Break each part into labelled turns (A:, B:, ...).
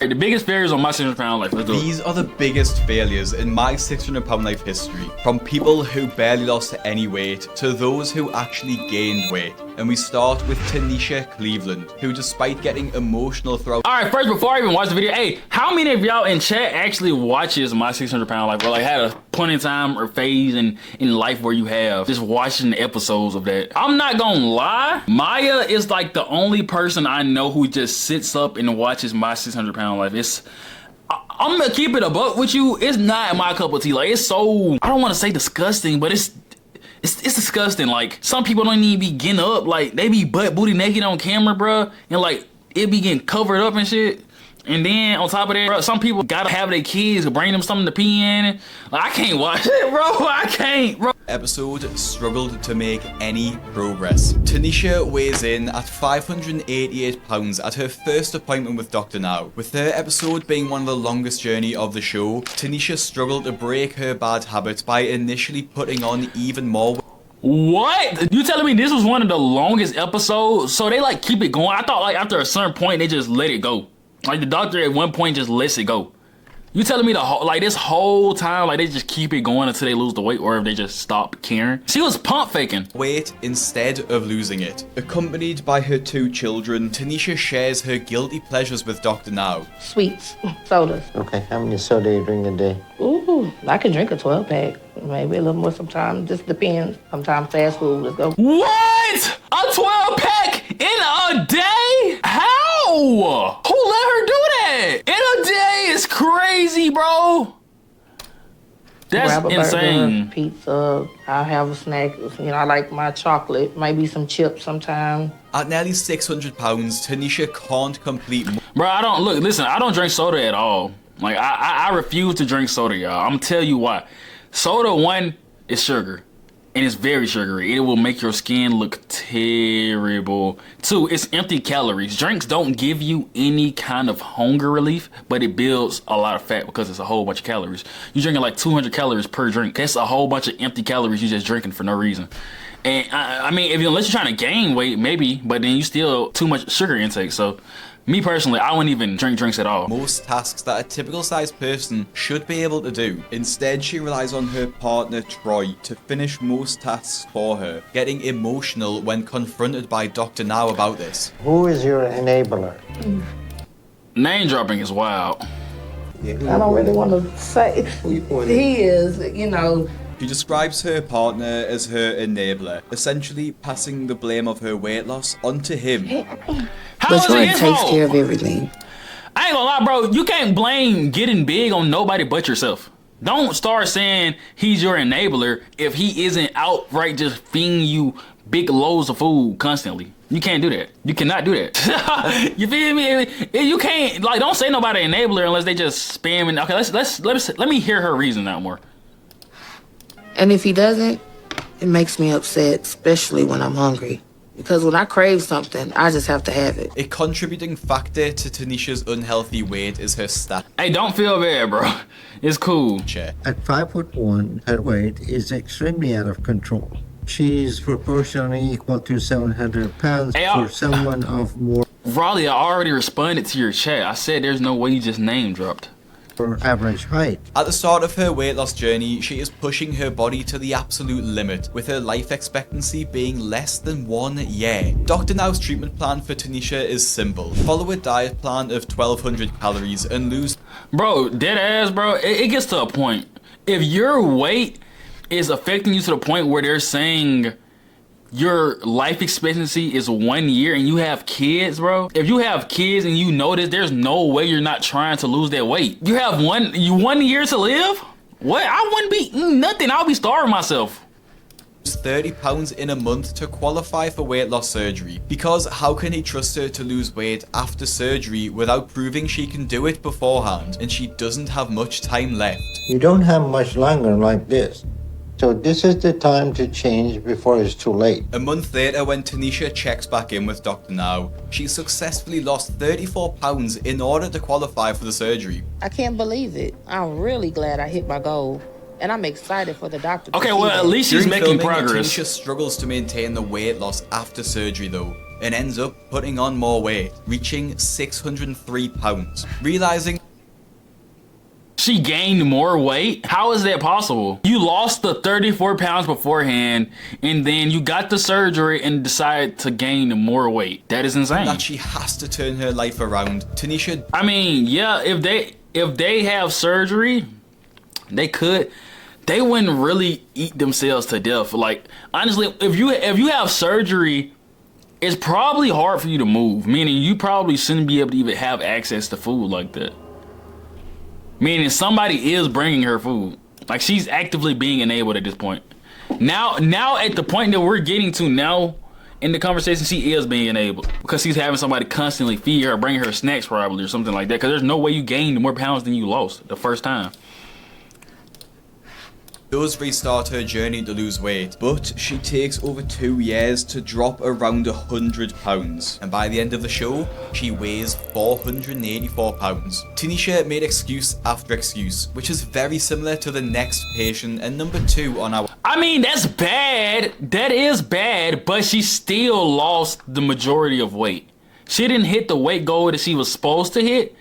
A: The biggest failures on my 600-pound life. Let's do it.
B: These are the biggest failures in my 600-pound life history. From people who barely lost any weight to those who actually gained weight. And we start with Tanisha Cleveland, who despite getting emotional throughout—
A: Alright, first, before I even watch the video, hey, how many of y'all in chat actually watches my 600-pound life, or like had a point in time or phase in life where you have just watching the episodes of that? I'm not gonna lie, Maya is like the only person I know who just sits up and watches my 600-pound life. I'm gonna keep it a buck with you. It's not my cup of tea. Like, it's so, I don't want to say disgusting, but it's disgusting. Like, some people don't even be getting up. Like, they be butt booty naked on camera, bruh, and like it be getting covered up and shit. And then on top of that, bro, some people gotta have their kids bring them something to pee in. Like, I can't watch it, bro. I can't, bro.
B: Episode struggled to make any progress. Tanisha weighs in at 588 pounds at her first appointment with Dr. Now. With her episode being one of the longest journey of the show, Tanisha struggled to break her bad habits by initially putting on even more weight.
A: What? You telling me this was one of the longest episodes? So they like keep it going? I thought like after a certain point they just let it go. Like the doctor at one point just lets it go. You telling me the whole, like this whole time, like they just keep it going until they lose the weight, or if they just stop caring? She was pump faking.
B: Weight instead of losing it. Accompanied by her 2 children, Tanisha shares her guilty pleasures with Dr. Now.
C: Sweets, sodas.
D: Okay, how many soda you drink a day?
C: Ooh, I can drink a 12-pack. Maybe a little more sometimes. Just depends. Sometimes fast food. Let's go.
A: What? A 12-pack in a day? How? Who let her do that? In a day is crazy, bro. That's
C: Grab a
A: insane.
C: Burger, pizza. I'll have a snack. You know, I like my chocolate. Maybe some chips sometime.
B: At nearly 600 pounds, Tanisha can't complete—
A: Bro, I don't drink soda at all. Like, I refuse to drink soda, y'all. I'm gonna tell you why. Soda, one, is sugar. And it's very sugary. It will make your skin look terrible. 2, it's empty calories. Drinks don't give you any kind of hunger relief, but it builds a lot of fat because it's a whole bunch of calories. You're drinking like 200 calories per drink. That's a whole bunch of empty calories you're just drinking for no reason. And I mean, unless you're trying to gain weight, maybe, but then you still too much sugar intake. So me personally, I wouldn't even drink drinks at all.
B: most tasks that a typical sized person should be able to do. Instead, she relies on her partner Troy to finish most tasks for her, getting emotional when confronted by Dr. Now about this.
D: Who is your enabler?
A: Name dropping is wild.
C: I don't really want to say. He is, you know.
B: She describes her partner as her enabler, essentially passing the blame of her weight loss onto him.
A: How is it his
E: takes
A: fault?
E: care of everything.
A: I ain't gonna lie, bro. You can't blame getting big on nobody but yourself. Don't start saying he's your enabler if he isn't outright just feeding you big loads of food constantly. You can't do that. You cannot do that. You feel me? You can't, like, don't say nobody enabler unless they just spamming. Okay, let me hear her reason now more.
E: And if he doesn't, it makes me upset, especially when I'm hungry. Because when I crave something, I just have to have it.
B: A contributing factor to Tanisha's unhealthy weight is her stature.
A: Hey, don't feel bad, bro. It's cool.
D: At 5'1", her weight is extremely out of control. She is proportionally equal to 700 pounds for someone of more—
A: Raleigh, I already responded to your chat. I said there's no way you just name dropped.
D: average height.
B: At the start of her weight loss journey, she is pushing her body to the absolute limit, with her life expectancy being less than 1 year. Dr. Now's treatment plan for Tanisha is simple. Follow a diet plan of 1200 calories and lose—
A: Bro, dead ass, bro, it gets to a point. If your weight is affecting you to the point where they're saying your life expectancy is 1 year and you have kids, bro. If you have kids and you know this, there's no way you're not trying to lose that weight. You have 1 year to live? What? I wouldn't be eating nothing. I'll be starving myself.
B: 30 pounds in a month to qualify for weight loss surgery, because how can he trust her to lose weight after surgery without proving she can do it beforehand, and she doesn't have much time left.
D: You don't have much longer like this. So this is the time to change before it's too late.
B: A month later, when Tanisha checks back in with Dr. Now, she successfully lost 34 pounds in order to qualify for the surgery.
C: I can't believe it. I'm really glad I hit my goal. And I'm excited for the doctor to
A: Okay,
C: see
A: well,
C: that.
A: at least she's
B: During
A: making
B: filming,
A: progress.
B: Tanisha struggles to maintain the weight loss after surgery though. and ends up putting on more weight, reaching 603 pounds. Realizing
A: she gained more weight? How is that possible? You lost the 34 pounds beforehand, and then you got the surgery and decided to gain more weight. That is insane.
B: that she has to turn her life around, Tanisha,
A: I mean, yeah, if they have surgery, they wouldn't really eat themselves to death. Like, honestly, if you have surgery, it's probably hard for you to move. Meaning you probably shouldn't be able to even have access to food like that. Meaning somebody is bringing her food. Like, she's actively being enabled at this point. Now at the point that we're getting to now in the conversation, she is being enabled because she's having somebody constantly feed her, bring her snacks probably or something like that. Because there's no way you gained more pounds than you lost the first time.
B: does restart her journey to lose weight, but she takes over 2 years to drop around 100 pounds. And by the end of the show, she weighs 484 pounds. Tanisha made excuse after excuse, which is very similar to the next patient and number 2 on our...
A: I mean, that's bad. That is bad, but she still lost the majority of weight. She didn't hit the weight goal that she was supposed to hit,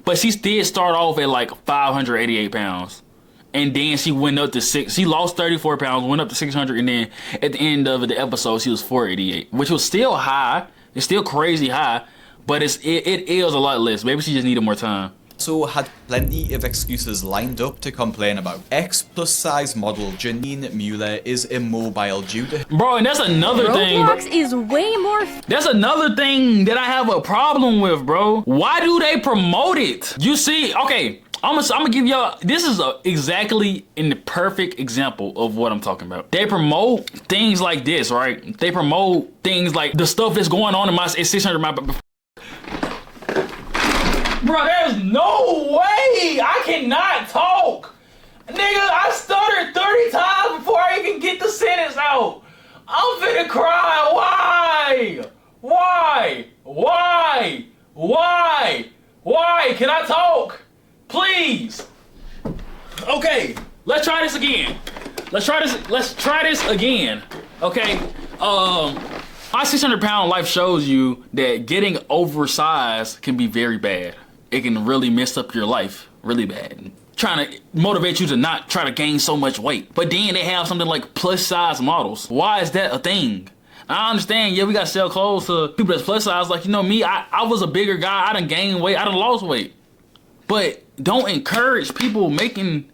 A: but she did start off at like 588 pounds. And then she went up to she lost 34 pounds, went up to 600, and then at the end of the episode, she was 488, which was still high. It's still crazy high, but it is a lot less. Maybe she just needed more time.
B: So had plenty of excuses lined up to complain about. Ex-plus size model Janine Mueller is immobile due to...
A: Bro, and that's another thing.
F: Roblox is way more...
A: That's another thing that I have a problem with, bro. Why do they promote it? You see, okay, I'm gonna give y'all, this is exactly in the perfect example of what I'm talking about. They promote things like this, right? They promote things like the stuff that's going on in my 600 my... Bro, there's no way I cannot talk. Nigga, I stuttered 30 times before I even get the sentence out. I'm finna cry. Why? Why? Why? Why? Why? Can I talk? Please. Okay, let's try this again. Let's try this again. Okay. My 600-pound life shows you that getting oversized can be very bad. It can really mess up your life really bad. Trying to motivate you to not try to gain so much weight. But then they have something like plus size models. Why is that a thing? I understand, yeah, we gotta sell clothes to people that's plus size. Like, you know me, I was a bigger guy. I done gained weight. I done lost weight. But don't encourage people gaining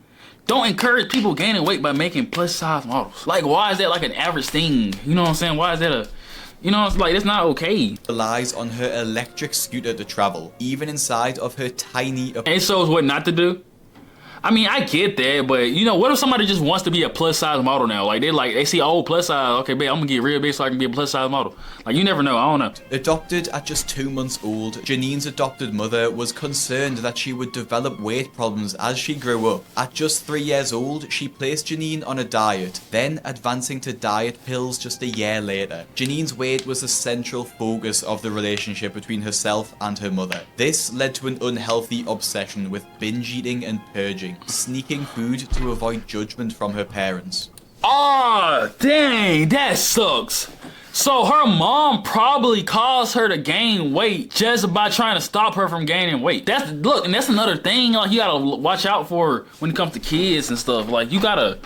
A: weight by making plus size models. Like, why is that like an average thing? You know what I'm saying? Why is that you know, it's like, it's not okay.
B: Relies on her electric scooter to travel, even inside of her tiny...
A: And shows what not to do. I mean, I get that, but you know, what if somebody just wants to be a plus size model now? Like they see, oh, plus size, okay, babe, I'm gonna get real big so I can be a plus size model. Like, you never know, I don't know.
B: Adopted at just 2 months old, Janine's adopted mother was concerned that she would develop weight problems as she grew up. At just 3 years old, she placed Janine on a diet, then advancing to diet pills just a year later. Janine's weight was the central focus of the relationship between herself and her mother. This led to an unhealthy obsession with binge eating and purging, sneaking food to avoid judgment from her parents.
A: Oh, dang, that sucks. So her mom probably caused her to gain weight just by trying to stop her from gaining weight. Look, and that's another thing, like, you gotta watch out for when it comes to kids and stuff. Like, you gotta,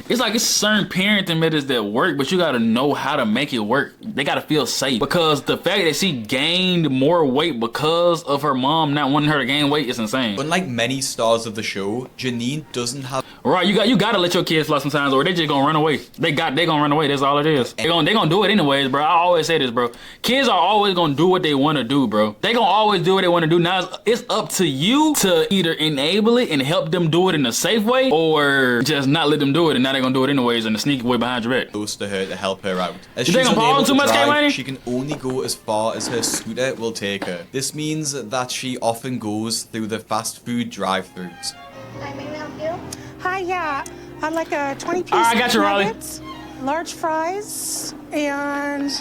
A: it's like it's certain parenting methods that work, but you gotta know how to make it work. They gotta feel safe, because the fact that she gained more weight because of her mom not wanting her to gain weight is insane.
B: Unlike many stars of the show, Janine doesn't have...
A: Right, you gotta let your kids fly sometimes, or they just gonna run away. They gonna run away. That's all it is. They gonna do it anyways, bro. I always say this, bro. Kids are always gonna do what they want to do, bro. They gonna always do what they want to do. Now it's up to you to either enable it and help them do it in a safe way, or just not let them do it, and now they're gonna do it anyways in a sneaky way behind your back.
B: Close to her to help her out. As
A: You
B: she's
A: think I'm
B: unable
A: balling
B: to
A: too much,
B: drive,
A: K-Money?
B: she can only go as far as her scooter will take her. This means that she often goes through the fast food drive-thrus.
G: Hi, may we help you?
H: Hi, yeah. I'd like a 20-piece
A: All right, I got you, Raleigh.
H: nuggets, large fries, and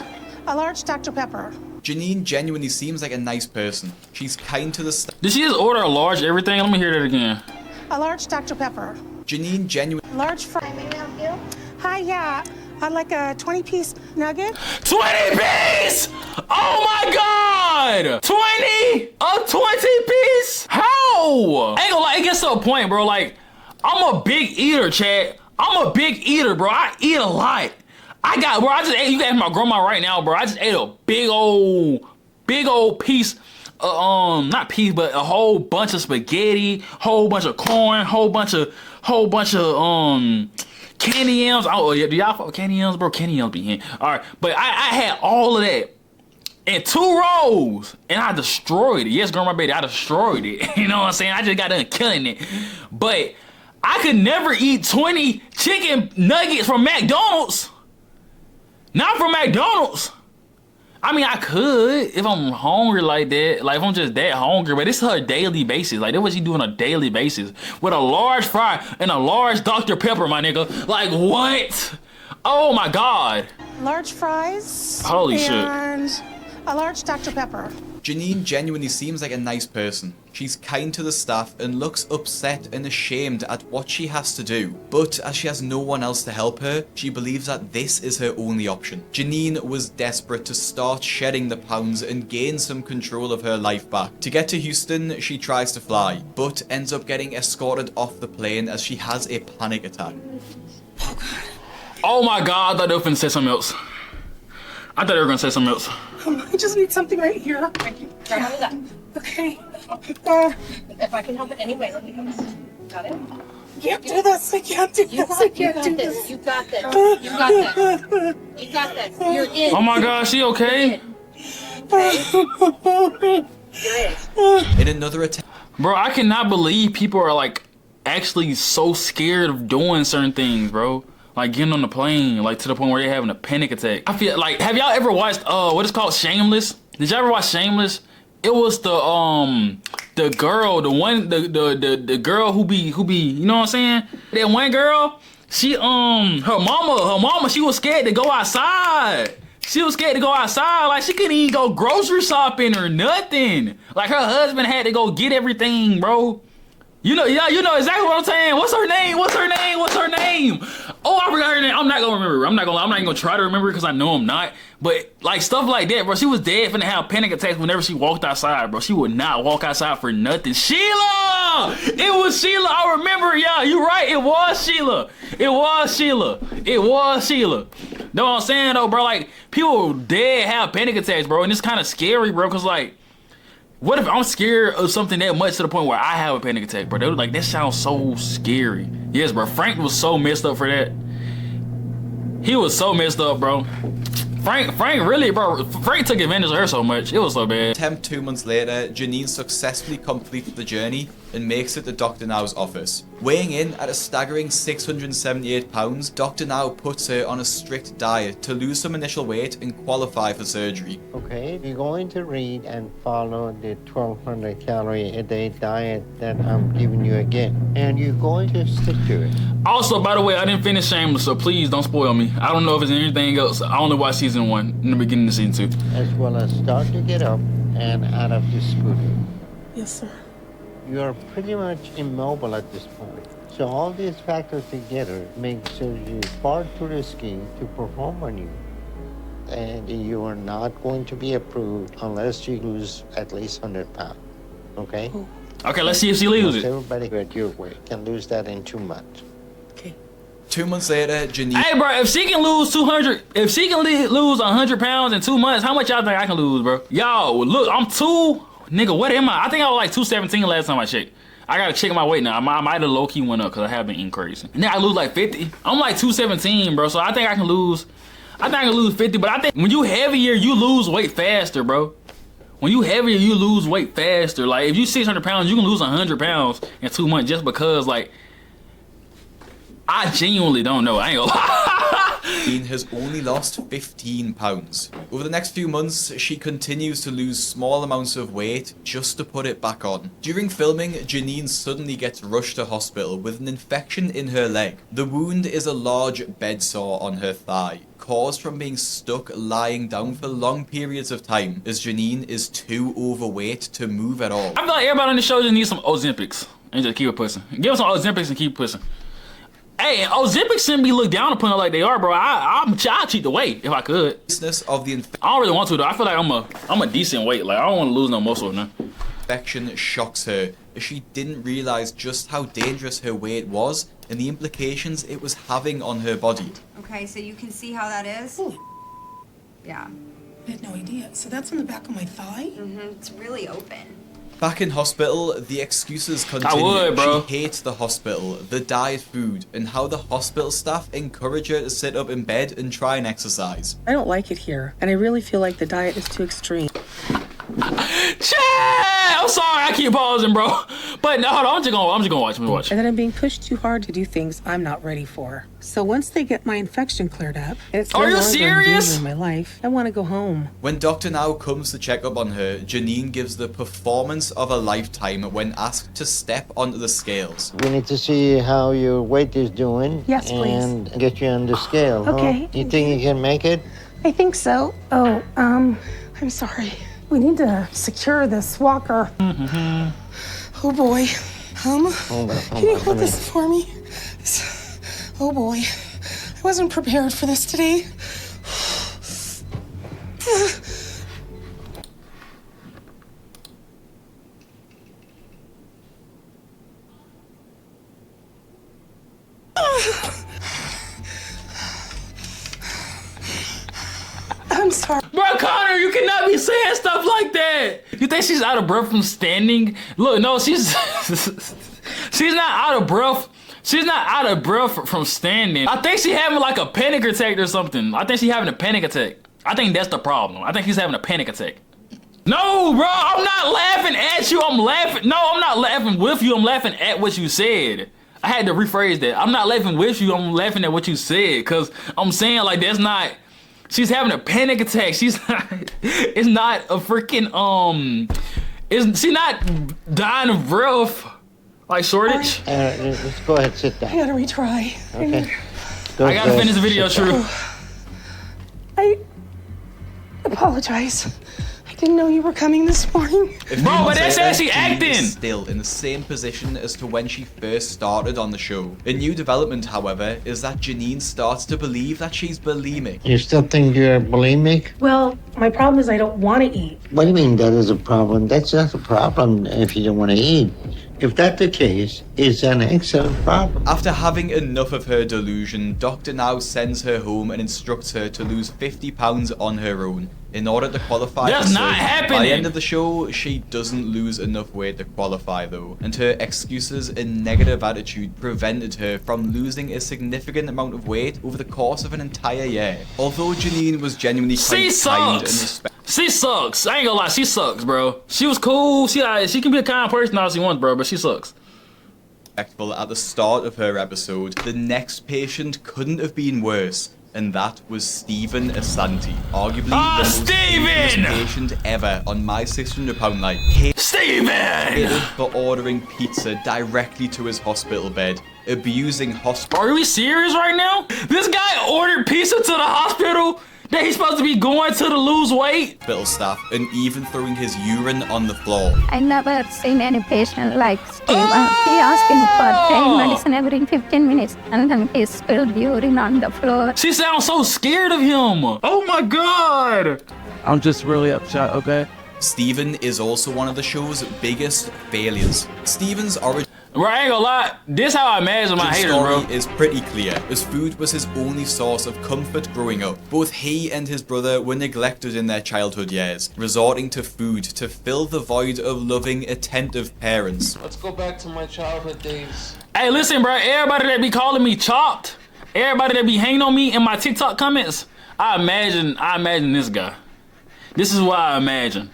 H: a large Dr. Pepper.
B: Janine genuinely seems like a nice person. She's kind to the staff.
A: Did she just order a large everything? Let me hear that again.
H: A large Dr. Pepper.
B: Janine genuinely...
H: Large fries.
G: Hi, may we help you?
H: Hi, yeah. I'd like a 20-piece nugget.
A: 20 piece! Oh my god! 20? A 20 piece? How? I ain't gonna lie, it gets to a point, bro. Like, I'm a big eater, Chad. I'm a big eater, bro. I eat a lot. I just ate, you can ask my grandma right now, bro. I just ate a big old piece, not piece, but a whole bunch of spaghetti, whole bunch of corn, whole bunch of candy yams. Oh, yeah, do y'all fuck with candy yams, bro? Candy yams be in. All right, but I had all of that in 2 rolls, and I destroyed it. Yes, grandma baby, I destroyed it. You know what I'm saying? I just got done killing it. But I could never eat 20 chicken nuggets from McDonald's. Not from McDonald's. I mean, I could if I'm hungry like that. Like, if I'm just that hungry. But it's her daily basis. Like, that's what she do on a daily basis. With a large fry and a large Dr. Pepper, my nigga. Like, what? Oh, my God.
H: Large fries.
A: Holy shit.
H: And a large Dr. Pepper.
B: Janine genuinely seems like a nice person. She's kind to the staff and looks upset and ashamed at what she has to do. But as she has no one else to help her, she believes that this is her only option. Janine was desperate to start shedding the pounds and gain some control of her life back. To get to Houston, she tries to fly, but ends up getting escorted off the plane as she has a panic attack.
A: Oh, my God. I thought they were finna say something else. I thought they were gonna say something else.
H: I just need something right here. Okay.
F: If I can help it anyway, let me go. Got it?
H: Can't do this. I can't do this. I can't do this.
F: You got this. You got this. You got this. You're in.
A: Oh my God, she okay?
B: In another attempt,
A: Bro, I cannot believe people are like actually so scared of doing certain things, bro. Like getting on the plane, like to the point where they're having a panic attack. I feel like, have y'all ever watched what is called Shameless? Did y'all ever watch Shameless? It was the girl, the girl who be, you know what I'm saying? That one girl, she her mama, she was scared to go outside. She was scared to go outside. Like, she couldn't even go grocery shopping or nothing. Like, her husband had to go get everything, bro. You know exactly what I'm saying. What's her name? Oh, I forgot her name. I'm not gonna remember. I'm not even gonna try to remember because I know I'm not. But like stuff like that, bro. She was dead finna have panic attacks whenever she walked outside, bro. She would not walk outside for nothing. Sheila! It was Sheila. I remember, y'all. You right. It was Sheila. Know what I'm saying though, bro? Like, people dead have panic attacks, bro, and it's kind of scary, bro. Cause like, what if I'm scared of something that much to the point where I have a panic attack, bro? They were like, that sounds so scary. Yes, bro. Frank was so messed up for that. He was so messed up, bro. Frank really, bro. Frank took advantage of her so much. It was so bad.
B: 2 months later, Janine successfully completes the journey and makes it to Dr. Now's office. Weighing in at a staggering 678 pounds, Dr. Now puts her on a strict diet to lose some initial weight and qualify for surgery.
D: Okay, you're going to read and follow the 1200 calorie a day diet that I'm giving you again. And you're going to stick to it.
A: Also, by the way, I didn't finish Shameless, so please don't spoil me. I don't know if there's anything else. I only watched season 1 in the beginning of season 2.
D: As well as start to get up and out of the scooter.
H: Yes, sir.
D: You're pretty much immobile at this point. So all these factors together make surgery far too risky to perform on you. And you are not going to be approved unless you lose at least 100 pounds. Okay?
A: Okay, let's see if she loses it.
D: Everybody at your weight can lose that in 2 months.
B: 2 months later, Janine...
A: Hey, bro, if she can lose 200, if she can lose 100 pounds in 2 months, how much y'all think I can lose, bro? Yo, look, I'm nigga, what am I? I think I was like 217 last time I checked. I gotta check my weight now. I might have low-key went up because I have been eating crazy. And then I lose like 50. I'm like 217, bro, so I think I can lose 50, but I think when you heavier, you lose weight faster, bro. When you heavier, you lose weight faster. Like, if you 600 pounds, you can lose 100 pounds in 2 months just because, like, I genuinely don't know. I ain't gonna lie.
B: Janine has only lost 15 pounds. Over the next few months, she continues to lose small amounts of weight just to put it back on. During filming, Janine suddenly gets rushed to hospital with an infection in her leg. The wound is a large bed sore on her thigh, caused from being stuck lying down for long periods of time, as Janine is too overweight to move at all.
A: I feel like everybody on the show just needs some Ozempics and just keep it pushing. Give us some Ozempics and keep pushing. Hey, Ozempic shouldn't be looked down upon like they are, bro. I'll cheat the weight if I could.
B: Of the
A: I don't really want to though. I feel like I'm a decent weight. Like I don't want to lose no muscle now.
B: infection shocks her, as she didn't realize just how dangerous her weight was and the implications it was having on her body.
G: Okay, so you can see how that is?
H: Ooh.
G: Yeah.
H: I had no idea. So that's on the back of my thigh?
G: It's really open.
B: Back in hospital, the excuses continue.
A: I would, bro.
B: She hates the hospital, the diet food, and how the hospital staff encourage her to sit up in bed and try and exercise.
I: I don't like it here, and I really feel like the diet is too extreme.
A: I'm sorry, I keep pausing, bro. But no, hold on, I'm just gonna watch.
I: And then I'm being pushed too hard to do things I'm not ready for. So once they get my infection cleared up, and it's no
A: Are you
I: longer
A: serious?
I: endangering my life, I want to go home.
B: When Dr. Now comes to check up on her, Janine gives the performance of a lifetime when asked to step onto the scales.
D: We need to see how your weight is doing.
H: Yes, please.
D: And get you on the scale.
H: Okay.
D: Huh? You think you can make it?
H: I think so. Oh, I'm sorry. We need to secure this walker. Oh boy. Can you hold this for me? Oh boy. I wasn't prepared for this today. I'm sorry.
A: Bro, Connor, you cannot be saying stuff like that. You think she's out of breath from standing? Look, no, she's she's not out of breath. She's not out of breath from standing. I think she's having like a panic attack or something. I think she's having a panic attack. I think that's the problem. I think she's having a panic attack. No, bro, I'm not laughing at you. I'm laughing. No, I'm not laughing with you. I'm laughing at what you said. I had to rephrase that. I'm not laughing with you. I'm laughing at what you said because I'm saying like that's not. She's having a panic attack. She's not. It's not a freaking she's not dying of breath like shortage.
D: Let's go ahead, sit
H: I
D: down.
H: gotta retry.
D: Okay.
A: I gotta finish the video, Shrew.
H: I apologize. I didn't know you were coming this morning.
A: Bro, but that's actually
B: Janine
A: acting.
B: is still in the same position as to when she first started on the show. A new development, however, is that Janine starts to believe that she's bulimic.
D: You still think you're bulimic?
H: Well, my problem is I don't want to eat.
D: What do you mean that is a problem? That's not a problem if you don't want to eat. If that's the case, it's an excellent problem.
B: After having enough of her delusion, Dr. Now sends her home and instructs her to lose 50 pounds on her own in order to qualify
A: That's
B: for
A: not
B: surgery.
A: happening.
B: By the end of the show, she doesn't lose enough weight to qualify though, and her excuses and negative attitude prevented her from losing a significant amount of weight over the course of an entire year. Although Janine was genuinely
A: She
B: quite kind and
A: sucks.
B: respectful.
A: She sucks. I ain't gonna lie. She sucks, bro. She was cool. She can be a kind person all she wants, bro. But she sucks.
B: At the start of her episode, the next patient couldn't have been worse, and that was Stephen Asante, arguably the most dangerous
A: Steven!
B: patient ever on My 600 Pound Life. Hated
A: Steven!
B: for ordering pizza directly to his hospital bed, abusing hospital
A: Are we serious right now? This guy ordered pizza to the hospital that he's supposed to be going to lose weight?
B: staff, and even throwing his urine on the floor.
F: I never seen any patient like Steve. He asking for pain medicine every 15 minutes and then he spilled urine on the floor.
A: She sounds so scared of him. Oh my god.
J: I'm just really upset, okay?
B: Stephen is also one of the show's biggest failures. Stephen's origin
A: Bro, I ain't gonna lie. This how I imagine my haters,
B: story
A: bro.
B: is pretty clear, as food was his only source of comfort growing up. Both he and his brother were neglected in their childhood years, resorting to food to fill the void of loving, attentive parents.
J: Let's go back to my childhood days.
A: Hey, listen, bro. Everybody that be calling me chopped, everybody that be hanging on me in my TikTok comments, I imagine this guy. This is what I imagine.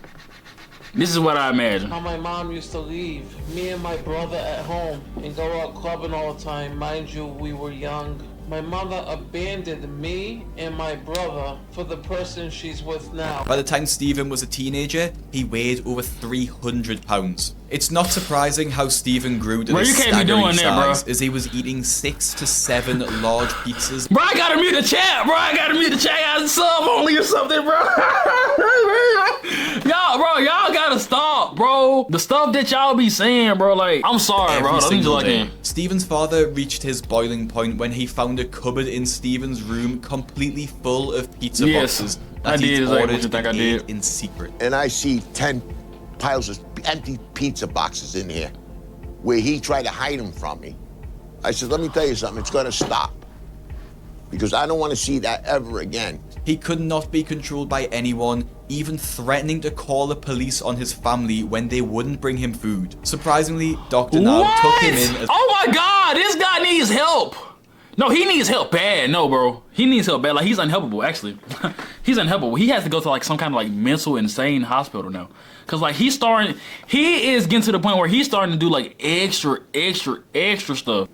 A: This is what I imagine.
J: How my mom used to leave me and my brother at home and go out clubbing all the time. Mind you, we were young. My mother abandoned me and my brother for the person she's with now.
B: By the time Stephen was a teenager, he weighed over 300 pounds. It's not surprising how Stephen grew to
A: Bro,
B: this
A: you can't be
B: staggering
A: doing that, bro.
B: size, as he was eating 6 to 7 large pizzas.
A: Bro, I gotta mute the chat, bro. I gotta mute the chat. I sub only or something, bro. bro, y'all gotta stop, bro. The stuff that y'all be saying, bro, like, I'm sorry, bro.
B: Every
A: Don't be
B: single
A: like
B: day.
A: that.
B: Stephen's father reached his boiling point when he found a cupboard in Stephen's room completely full of pizza boxes
A: I
B: that
A: did
B: he'd
A: exactly
B: ordered
A: what you think I
B: and
A: did.
B: ate in secret.
K: And I see 10 piles of empty pizza boxes in here where he tried to hide them from me. I said, let me tell you something, it's gonna stop. Because I don't want to see that ever again.
B: He could not be controlled by anyone, even threatening to call the police on his family when they wouldn't bring him food. Surprisingly, Dr. Now took him in as—
A: Oh my god, this guy needs help. No, he needs help bad. No, bro. He needs help bad. Like, he's unhelpable, actually. He's unhelpable. He has to go to, like, some kind of, like, mental insane hospital now. Because, like, he is getting to the point where he's starting to do, like, extra stuff.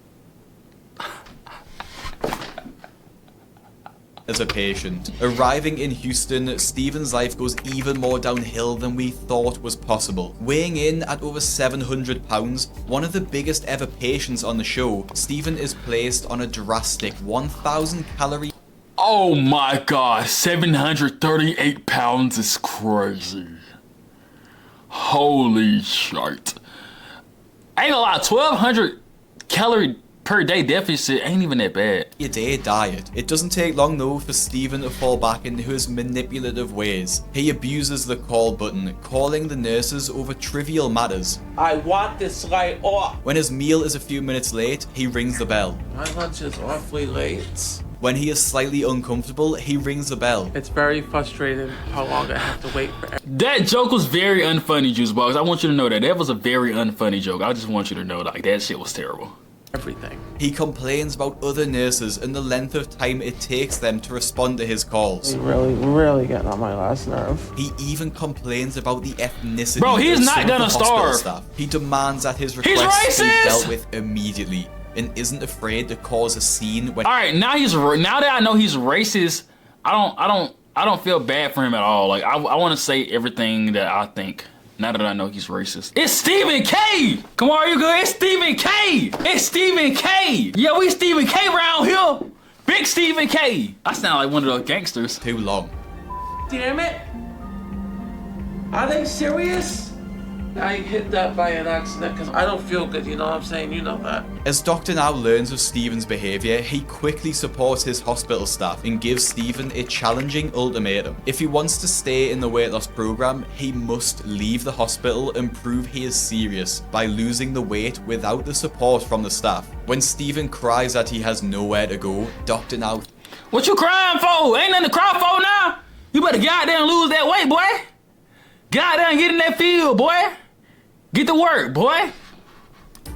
B: as a patient. Arriving in Houston, Stephen's life goes even more downhill than we thought was possible. Weighing in at over 700 pounds, one of the biggest ever patients on the show, Stephen is placed on a drastic 1,000 calorie—
A: Oh my god, 738 pounds is crazy. Holy shit. I ain't gonna lie, 1,200 calorie per day deficit ain't even that bad.
B: a day diet. It doesn't take long though for Stephen to fall back into his manipulative ways. He abuses the call button, calling the nurses over trivial matters.
J: I want this light off.
B: When his meal is a few minutes late, he rings the bell.
J: My lunch is awfully late.
B: When he is slightly uncomfortable, he rings the bell.
J: It's very frustrating how long I have to wait for
A: That joke was very unfunny, Juicebox. I want you to know that. That was a very unfunny joke. I just want you to know, like, that shit was terrible.
J: everything.
B: He complains about other nurses and the length of time it takes them to respond to his calls.
J: It's really getting on my last nerve.
B: He even complains about the ethnicity
A: Bro, he's
B: of
A: not
B: some of
A: gonna
B: the hospital
A: starve.
B: staff. He demands that his
A: He's
B: requests be
A: racist!
B: dealt with immediately and isn't afraid to cause a scene when—
A: All right, now that I know he's racist, I don't feel bad for him at all. Like, I want to say everything that I think. Now that I know he's racist. It's Stephen K! Come on, are you good? It's Stephen K! It's Stephen K! Yeah, we Stephen K around here! Big Stephen K! I sound like one of those gangsters.
B: Too long.
J: Damn it! Are they serious? I hit that by an accident because I don't feel good, you know what I'm saying? You know that.
B: As Dr. Now learns of Stephen's behaviour, he quickly supports his hospital staff and gives Stephen a challenging ultimatum. If he wants to stay in the weight loss program, he must leave the hospital and prove he is serious by losing the weight without the support from the staff. When Stephen cries that he has nowhere to go, Dr. Now—
A: What you crying for? Ain't nothing to cry for now. You better get out there and lose that weight, boy. Get out there and get in that field, boy. Get to work, boy.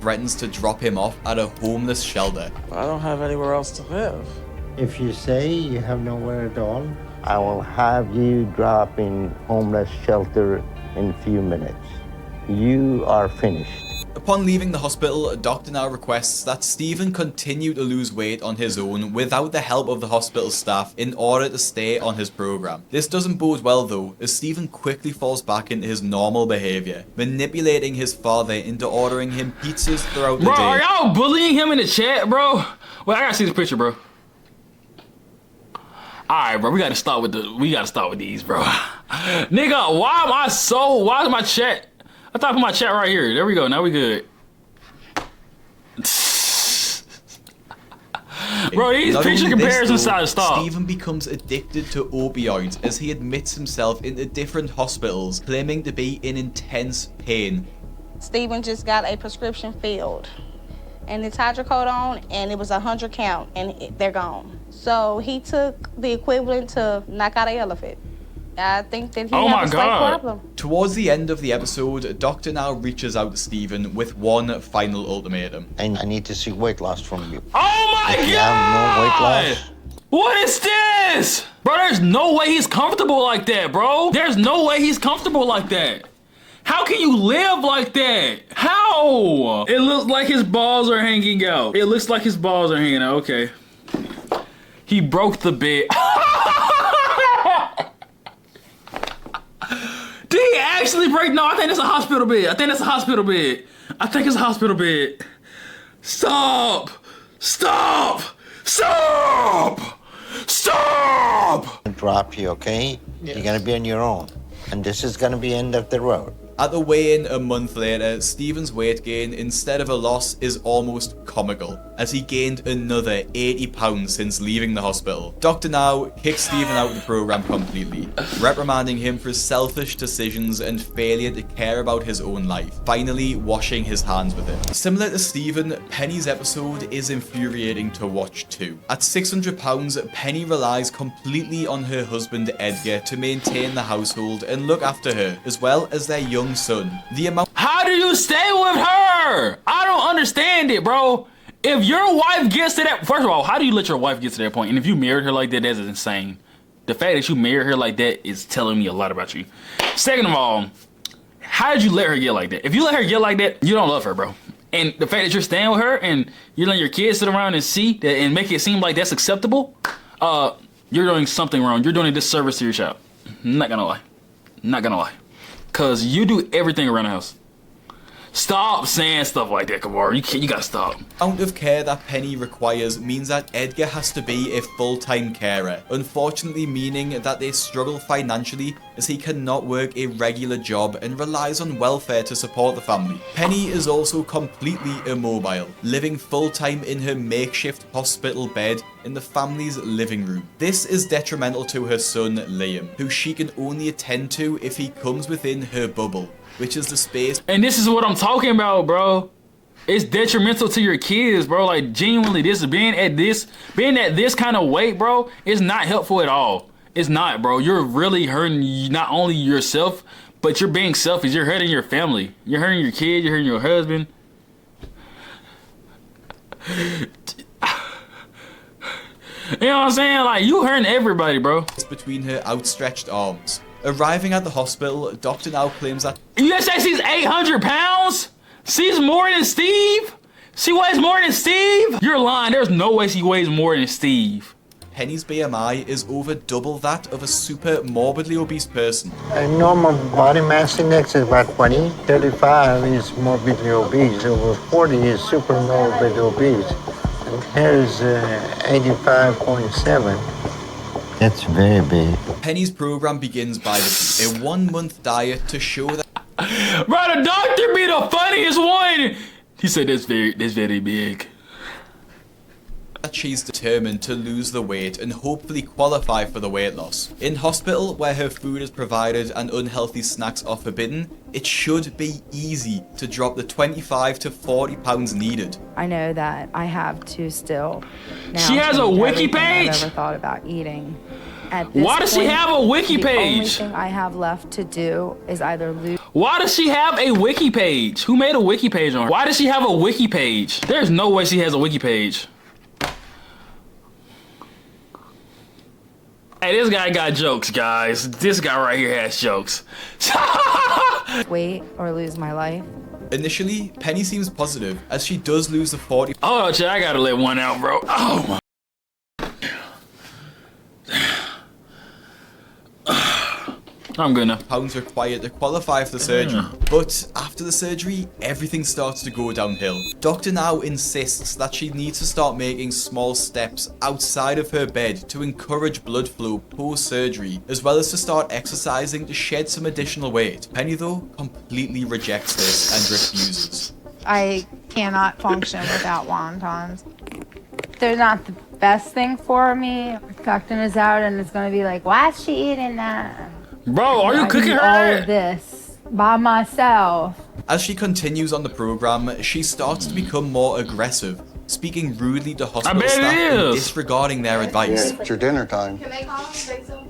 B: threatens to drop him off at a homeless shelter.
J: I don't have anywhere else to live.
D: If you say you have nowhere at all, I will have you drop in homeless shelter in a few minutes. You are finished.
B: Upon leaving the hospital, Dr. Now requests that Stephen continue to lose weight on his own without the help of the hospital staff in order to stay on his program. This doesn't bode well though, as Stephen quickly falls back into his normal behavior, manipulating his father into ordering him pizzas throughout the
A: Bro,
B: day.
A: are y'all bullying him in the chat, bro? Well, I gotta see this picture, bro. Alright, bro, we gotta start with these, bro. Nigga, why is my chat? I thought I put my chat right here. There we go, now we good. Bro, these
B: Not
A: picture
B: only this,
A: comparisons
B: though,
A: gotta stop.
B: Stephen becomes addicted to opioids as he admits himself into different hospitals, claiming to be in intense pain.
L: Stephen just got a prescription filled, and it's hydrocodone, and it was 100 count, and they're gone. So he took the equivalent to knock out an elephant. I think that he has a slight problem.
B: Towards the end of the episode, Dr. Now reaches out to Stephen with one final ultimatum.
D: And I need to see weight loss from you.
A: Oh my
D: If
A: god!
D: you have no weight loss,
A: What is this? Bro, there's no way he's comfortable like that, bro. There's no way he's comfortable like that. How can you live like that? How? It looks like his balls are hanging out. It looks like his balls are hanging out. Okay. He broke the bed. Did he actually break? No, I think it's a hospital bed. I think it's a hospital bed. I think it's a hospital bed. Stop! Stop! Stop! Stop!
D: I'll drop you, okay? You're gonna be on your own. and this is gonna be end of the road.
B: At the weigh-in a month later, Stephen's weight gain, instead of a loss, is almost comical, as he gained another 80 pounds since leaving the hospital. Dr. Now kicks Stephen out of the program completely, reprimanding him for selfish decisions and failure to care about his own life, finally washing his hands with it. Similar to Stephen, Penny's episode is infuriating to watch too. At £600, Penny relies completely on her husband Edgar to maintain the household and look after her, as well as their young son.
A: How do you stay with her? I don't understand it, bro. If your wife gets to that, first of all, how do you let your wife get to that point? And if you married her like that, that's insane. The fact that you married her like that is telling me a lot about you. Second of all, how did you let her get like that? If you let her get like that, you don't love her, bro. And the fact that you're staying with her and you're letting your kids sit around and see that and make it seem like that's acceptable, you're doing something wrong. You're doing a disservice to your child. Not gonna lie. Not gonna lie. Cause you do everything around the house. Stop saying stuff like that, Kamar. You gotta stop.
B: The amount of care that Penny requires means that Edgar has to be a full-time carer, unfortunately meaning that they struggle financially as he cannot work a regular job and relies on welfare to support the family. Penny is also completely immobile, living full-time in her makeshift hospital bed in the family's living room. This is detrimental to her son, Liam, who she can only attend to if he comes within her bubble, which is the space.
A: And this is what I'm talking about, bro. It's detrimental to your kids, bro. Like, genuinely, being at this kind of weight, bro, it's not helpful at all. It's not, bro. You're really hurting not only yourself, but you're being selfish. You're hurting your family. You're hurting your kids. You're hurting your husband. You know what I'm saying? Like, you hurting everybody, bro.
B: It's between her outstretched arms. Arriving at the hospital, Dr. Now claims that
A: you just say she's 800 pounds? She's more than Steve? She weighs more than Steve? You're lying. There's no way she weighs more than Steve.
B: Penny's BMI is over double that of a super morbidly obese person.
D: A normal body mass index is about 20. 35 is morbidly obese. Over 40 is super morbidly obese. And here's 85.7. That's very big.
B: Penny's program begins by a 1-month diet to show that.
A: Bro, the doctor be the funniest one. He said that's very big.
B: That she's determined to lose the weight and hopefully qualify for the weight loss. In hospital, where her food is provided and unhealthy snacks are forbidden, it should be easy to drop the 25 to 40 pounds needed.
M: I know that I have to still. Now
A: she has a wiki page?
M: I've ever thought about eating. At this
A: Why does she have a wiki page?
M: The only thing I have left to do is either lose.
A: Why does she have a wiki page? Who made a wiki page on her? Why does she have a wiki page? There's no way she has a wiki page. Hey, this guy got jokes, guys. This guy right here has jokes.
M: Wait or lose my life.
B: Initially, Penny seems positive as she does lose the 40.
A: Oh, Chad, I gotta let one out, bro. Oh my. I'm good now.
B: Pounds required to qualify for the surgery. But after the surgery, everything starts to go downhill. Dr. Now insists that she needs to start making small steps outside of her bed to encourage blood flow post-surgery, as well as to start exercising to shed some additional weight. Penny, though, completely rejects this and refuses.
N: I cannot function without wontons. They're not the best thing for me. Tucking is out and it's gonna be like, why is she eating that?
A: Bro, are you cooking her?
N: All of this by myself.
B: As she continues on the program, she starts to become more aggressive, speaking rudely to hospital staff and disregarding their advice.
D: Yeah, it's your dinner time.
C: Can they call and say something?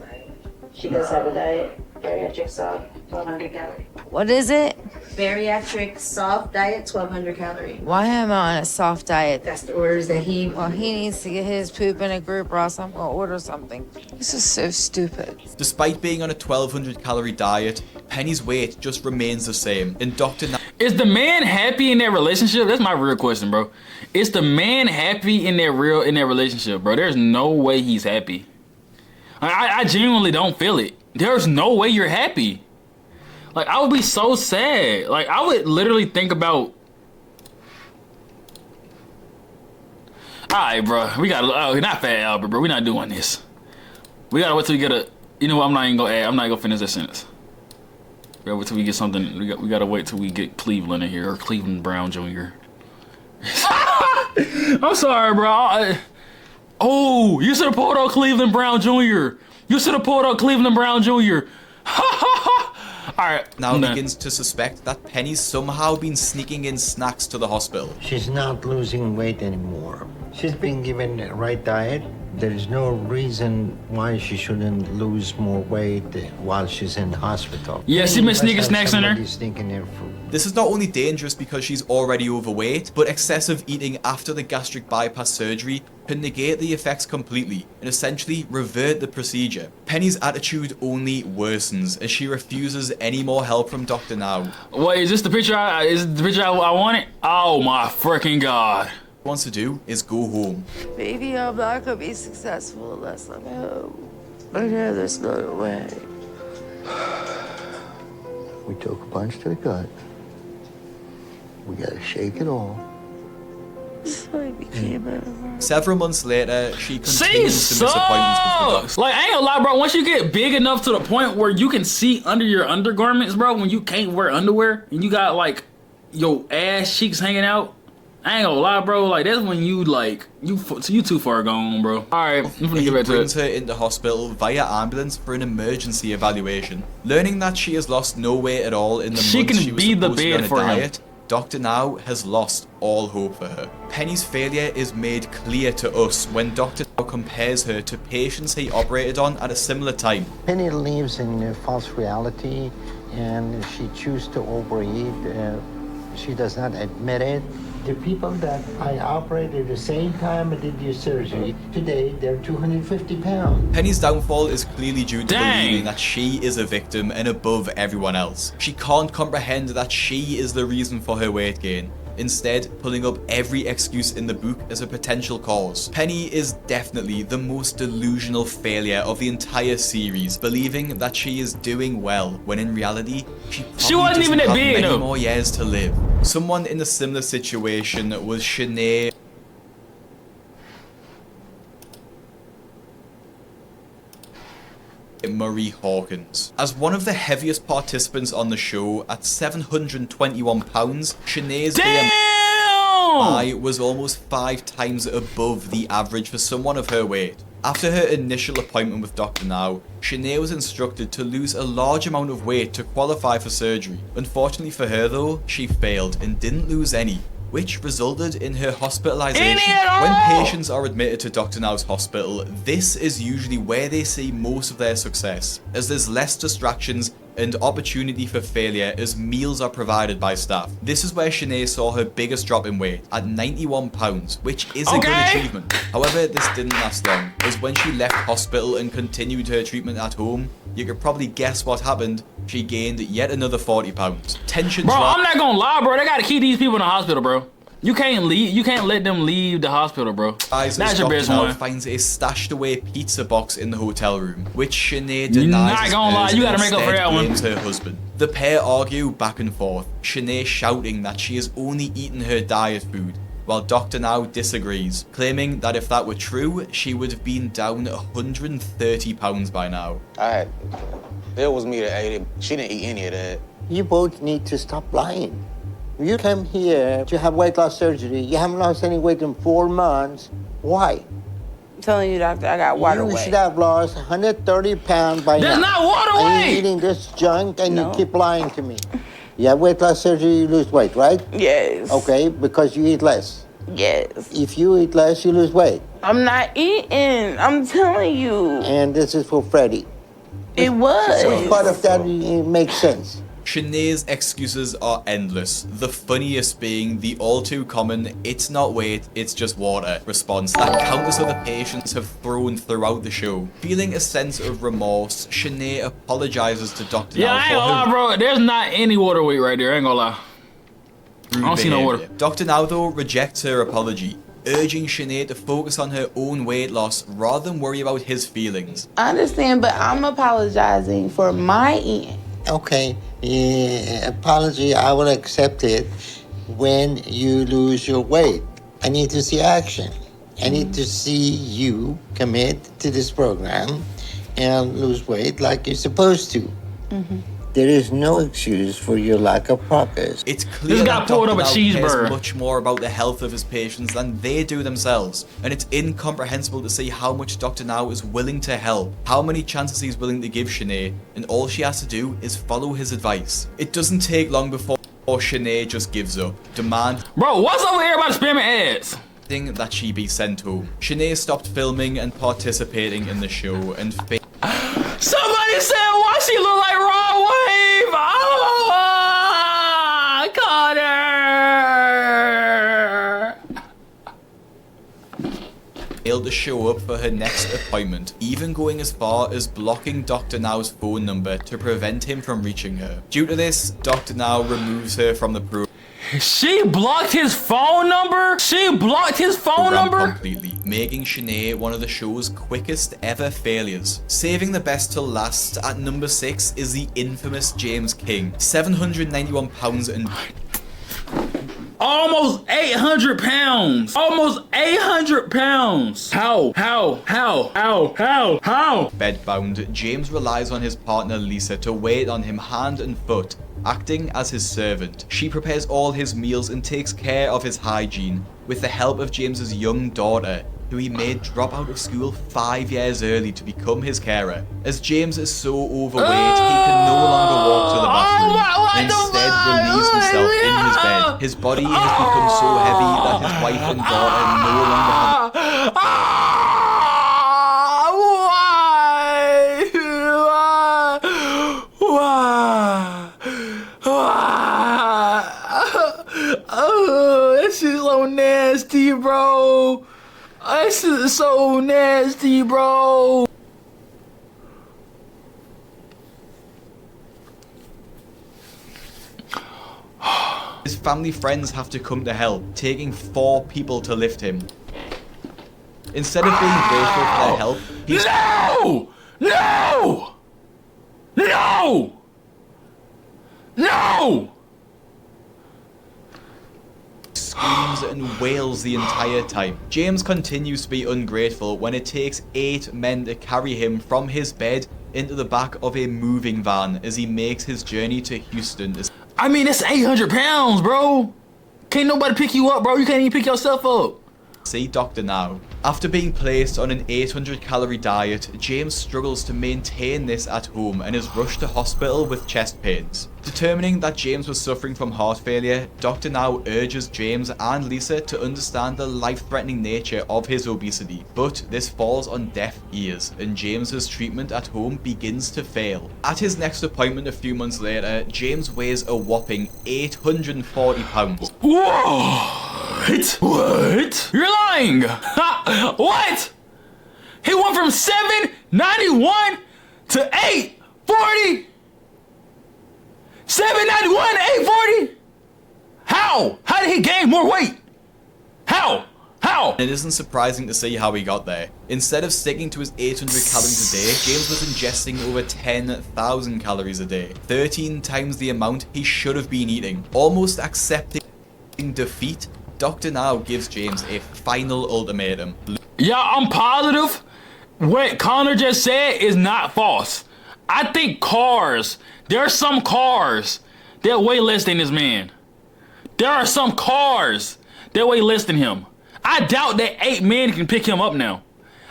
C: She does have a diet, bariatric soft, 1,200 calories.
M: What is it?
C: Bariatric soft diet, 1,200 calories.
M: Why am I on a soft diet?
C: That's the orders that he.
M: Well, he needs to get his poop in a group or else I'm gonna order something. This is so stupid.
B: Despite being on a 1,200 calorie diet, Penny's weight just remains the same. And Dr.
A: Is the man happy in their relationship? That's my real question, bro. Is the man happy in their relationship, bro? There's no way he's happy. I genuinely don't feel it. There's no way you're happy. Like, I would be so sad. Like, I would literally think about. Alright, bro. We gotta. Oh, not Fat Albert, bro. We're not doing this. We gotta wait till we get a. You know what? I'm not even gonna finish this sentence. gotta wait till we get something. We gotta wait till we get Cleveland in here, or Cleveland Brown Jr. I'm sorry, bro. Oh, you should have pulled out Cleveland Brown Jr. You should have pulled out Cleveland Brown Jr. Alright.
B: Now begins to suspect that Penny's somehow been sneaking in snacks to the hospital.
D: She's not losing weight anymore. She's been given the right diet. There is no reason why she shouldn't lose more weight while she's in the hospital.
A: Yeah, she been sneaking snacks in her.
D: Sneaking her food.
B: This is not only dangerous because she's already overweight, but excessive eating after the gastric bypass surgery can negate the effects completely and essentially revert the procedure. Penny's attitude only worsens as she refuses any more help from Dr. Now.
A: Wait, is this the picture I wanted? Oh my freaking god.
B: Wants to do is go home.
M: Baby, I'm not gonna be successful unless I'm home. I know there's no way.
D: We took a punch to the gut. We gotta shake it off.
M: So I became
B: Several months later, she
A: She
B: continues to miss appointments with the doctor.
A: Like, I ain't gonna lie, bro. Once you get big enough to the point where you can see under your undergarments, bro, when you can't wear underwear and you got like your ass cheeks hanging out, I ain't gonna lie, bro. Like, that's when you like you too far gone, bro. All right, I'm gonna get back to
B: brings
A: it.
B: her into hospital via ambulance for an emergency evaluation. Learning that she has lost no weight at all in the months she was supposed to be on a diet, Dr. Now has lost all hope for her. Penny's failure is made clear to us when Dr. Now compares her to patients he operated on at a similar time.
D: Penny lives in a false reality, and she chooses to overeat. She does not admit it. The people that I operated at the same time I did your surgery, today they're 250 pounds.
B: Penny's downfall is clearly due to believing that she is a victim and above everyone else. She can't comprehend that she is the reason for her weight gain, instead pulling up every excuse in the book as a potential cause. Penny is definitely the most delusional failure of the entire series, believing that she is doing well when in reality she
A: wasn't even that big,
B: many
A: though.
B: more years to live. Someone in a similar situation was Shanae Murray Hawkins. As one of the heaviest participants on the show at 721 pounds, Shanae's BMI was almost 5 times above the average for someone of her weight. After her initial appointment with Dr. Now, Shanae was instructed to lose a large amount of weight to qualify for surgery. Unfortunately for her though, she failed and didn't lose any, which resulted in her hospitalization. When patients are admitted to Dr. Now's hospital, this is usually where they see most of their success, as there's less distractions and opportunity for failure as meals are provided by staff. This is where Shanae saw her biggest drop in weight at 91 pounds, which is a good achievement. However, this didn't last long, as when she left hospital and continued her treatment at home, you could probably guess what happened. She gained yet another 40 pounds. Tensions
A: Bro, I'm not gonna lie, bro. They gotta keep these people in the hospital, bro. You can't leave. You can't let them leave the hospital, bro. That's your best one.
B: Finds a stashed away pizza box in the hotel room, which Shanae denies.
A: You're not gonna lie. You gotta make up for that one.
B: Blames her husband. The pair argue back and forth. Shanae shouting that she has only eaten her diet food, while Dr. Now disagrees, claiming that if that were true, she would have been down 130 pounds by now.
O: It was me that ate it. She didn't eat any of that.
D: You both need to stop lying. You came here to have weight loss surgery. You haven't lost any weight in 4 months. Why?
M: I'm telling you, doctor, I got water weight.
D: You should have lost 130 pounds by now.
A: That's not water
D: And
A: weight!
D: you're eating this junk and you keep lying to me. You have weight loss surgery, you lose weight, right?
M: Yes.
D: Okay, because you eat less.
M: Yes.
D: If you eat less, you lose weight.
M: I'm not eating. I'm telling you.
D: And this is for Freddie.
M: It was.
D: Which part of that makes sense?
B: Shanae's excuses are endless, the funniest being the all too common "it's not weight, it's just water" response that countless other patients have thrown throughout the show. Feeling a sense of remorse, Shanae apologizes to Dr.
A: Yeah,
B: Now
A: I ain't
B: for
A: gonna lie, bro. There's not any water weight right there. I ain't gonna lie. I don't see no water.
B: Dr. Now though rejects her apology, urging Shanae to focus on her own weight loss rather than worry about his feelings.
M: I understand, but I'm apologizing for my end.
D: Okay, apology, I will accept it when you lose your weight. I need to see action. I need to see you commit to this program and lose weight like you're supposed to. There is no excuse for your lack of progress.
B: It's clear
A: This
B: that
A: guy pulled
B: Dr.
A: up a
B: Now
A: cheeseburger.
B: cares much more about the health of his patients than they do themselves, and it's incomprehensible to see how much Dr. Now is willing to help, how many chances he's willing to give Shanae, and all she has to do is follow his advice. It doesn't take long before Shanae just gives up, demand
A: Bro, what's over here about spamming ads?
B: that she be sent home. Shanae stopped filming and participating in the show, and
A: Somebody said, why she look like Raw Wave? Oh, Connor!
B: failed to show up for her next appointment, even going as far as blocking Dr. Now's phone number to prevent him from reaching her. Due to this, Dr. Now removes her from the program.
A: She blocked his phone number? She blocked his phone number?
B: Completely, making Shanae one of the show's quickest ever failures. Saving the best till last, at number 6 is the infamous James King. £791 and...
A: Almost 800 pounds. Almost 800 pounds. How?
B: Bedbound, James relies on his partner Lisa to wait on him hand and foot, acting as his servant. She prepares all his meals and takes care of his hygiene, with the help of James's young daughter, who he made drop out of school 5 years early to become his carer. As James is so overweight, he can no longer walk to the bathroom, and instead relieves himself in his bed. His body has become so heavy that his wife and daughter no longer have...
A: Oh, this is so nasty, bro. This is so nasty, bro.
B: His family friends have to come to help, taking 4 people to lift him. Instead of being grateful for their help, he's...
A: No! No! No! No!
B: Screams and wails the entire time. James continues to be ungrateful when it takes 8 men to carry him from his bed into the back of a moving van as he makes his journey to Houston.
A: I mean, it's 800 pounds, bro. Can't nobody pick you up, bro. You can't even pick yourself up.
B: See Dr. Now. After being placed on an 800-calorie diet, James struggles to maintain this at home and is rushed to hospital with chest pains. Determining that James was suffering from heart failure, Dr. Now urges James and Lisa to understand the life-threatening nature of his obesity, but this falls on deaf ears, and James's treatment at home begins to fail. At his next appointment a few months later, James weighs a whopping 840 pounds.
A: Whoa! What? You're lying! Ha! What? He went from 791 to 840? 791 to 840? How? How did he gain more weight? How? How?
B: It isn't surprising to see how he got there. Instead of sticking to his 800 calories a day, James was ingesting over 10,000 calories a day, 13 times the amount he should have been eating. Almost accepting defeat, Dr. Now gives James a final ultimatum.
A: Yeah, I'm positive what Connor just said is not false. I think there are some cars that weigh less than this man. There are some cars that weigh less than him. I doubt that 8 men can pick him up now.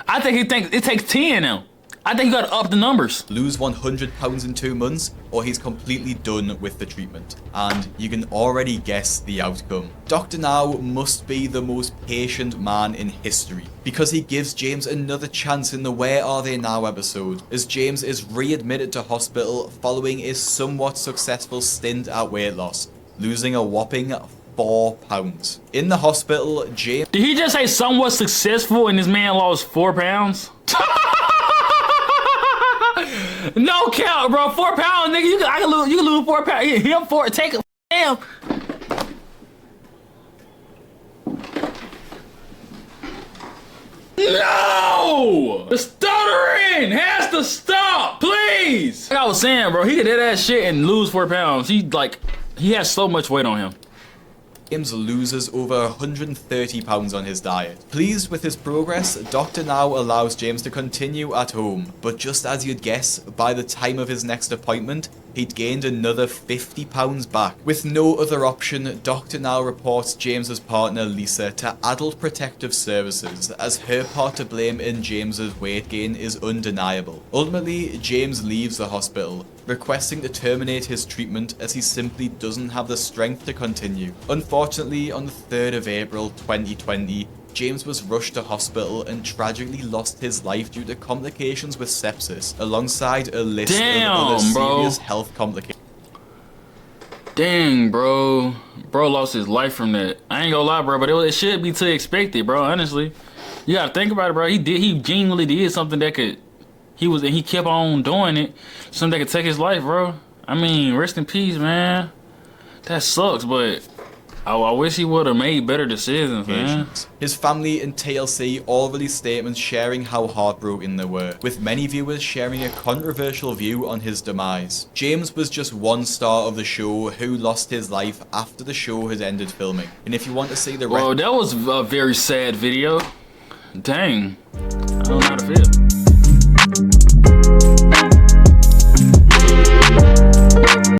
A: I think it takes 10 now. I think you gotta up the numbers.
B: Lose 100 pounds in 2 months, or he's completely done with the treatment. And you can already guess the outcome. Dr. Now must be the most patient man in history, because he gives James another chance in the Where Are They Now episode, as James is readmitted to hospital following a somewhat successful stint at weight loss, losing a whopping 4 pounds. In the hospital, James...
A: Did he just say somewhat successful and this man lost 4 pounds? No count, bro. 4 pounds, nigga. You can lose 4 pounds. Him 4. Take it. Damn. No! The stuttering has to stop, please. Like I was saying, bro, he could do that shit and lose 4 pounds. He has so much weight on him.
B: James loses over 130 pounds on his diet. Pleased with his progress, Dr. Now allows James to continue at home, but just as you'd guess, by the time of his next appointment, he'd gained another 50 pounds back. With no other option, Dr. now reports James's partner Lisa to Adult Protective Services, as her part to blame in James's weight gain is undeniable. Ultimately, James leaves the hospital, requesting to terminate his treatment as he simply doesn't have the strength to continue. Unfortunately, on the 3rd of April 2020, James was rushed to hospital and tragically lost his life due to complications with sepsis, alongside a list of other serious health complications.
A: Dang, bro. Bro lost his life from that. I ain't gonna lie, bro, but it should be to expected, bro, honestly. You gotta think about it, bro. He genuinely did something that could, he kept on doing it, something that could take his life, bro. I mean, rest in peace, man. That sucks, but I wish he would have made better decisions, man.
B: His family and TLC all released statements sharing how heartbroken they were, with many viewers sharing a controversial view on his demise. James was just one star of the show who lost his life after the show had ended filming. And if you want to see the
A: Bro, that was a very sad video. Dang. I don't know how to feel.